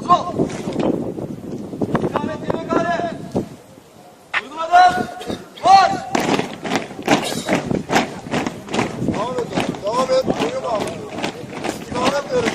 Sol. İkamet kare. Uyguladım. Var. Devam et. Devam et. Buyurun abi. İstikamet verin.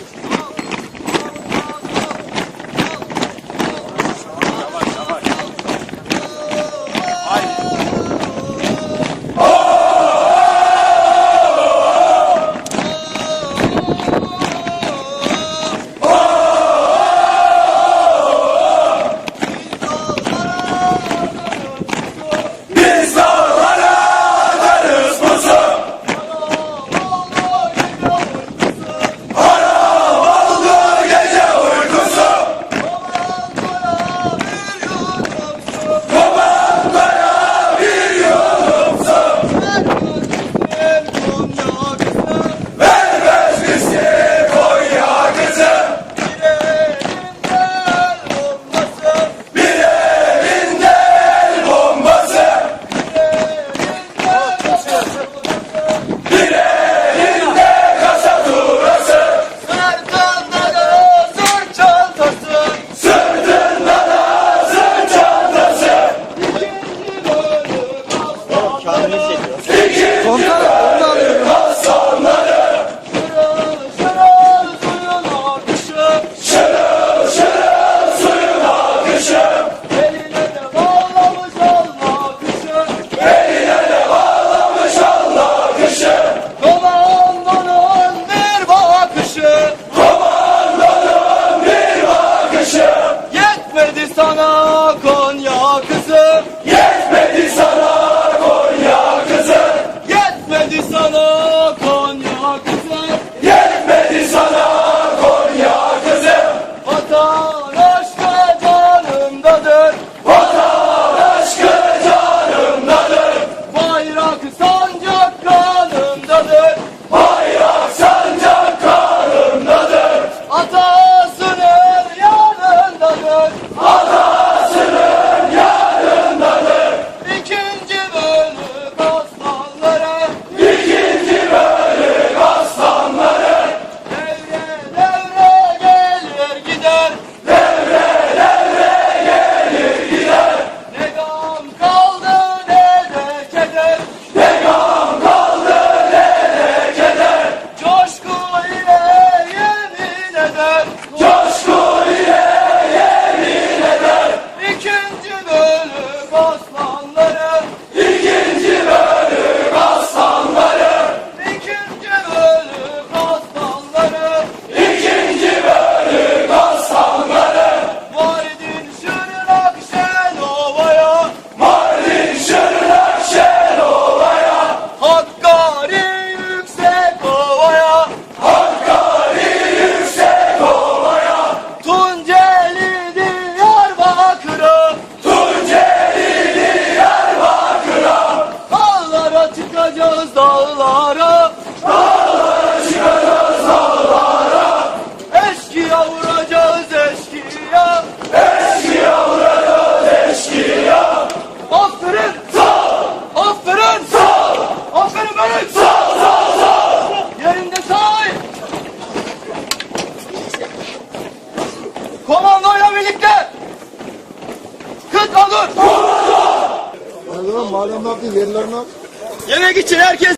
Sana Konya kızı, yetmedi sana Konya kızı, yetmedi sana Konya kızı, yetmedi sana Konya kızı. Vatan aşkı canımdadır, Vatan aşkı canımdadır, bayrak sancak kanımdadır, bayrak sancak kanımdadır, atasının yanındadır. atasının yanındadır. İkinci bölük aslanları, İkinci bölük aslanları, devre devre gelir gider, devre devre gelir gider. ne gam kaldı ne de keder, Ne gam kaldı ne de keder, coşku ile yemin eder. coşku ile yemin eder. İkinci bölük aslanları, İkinci bölük aslanları, ikinci bölük aslanları, İkinci bölük aslanları. Mardin Şırnak Şenova'ya, Mardin Şırnak Şenova'ya, Hakkari Yüksekova'ya, Hakkari Yüksekova'ya, Tunceli Diyarbakır'a, Tunceli Diyarbakır'a. dağlara çıkacağız dağlara, Dağlara çıkacağız dağlara, eşkıya vuracağız eşkıya. eşkıya vuracağız eşkıya. Aferin, aferin, aferin benim. Yerinde say. Komandoyla birlikte. Kıtla dur. Mahallemdeki yerlerine Yemek için herkes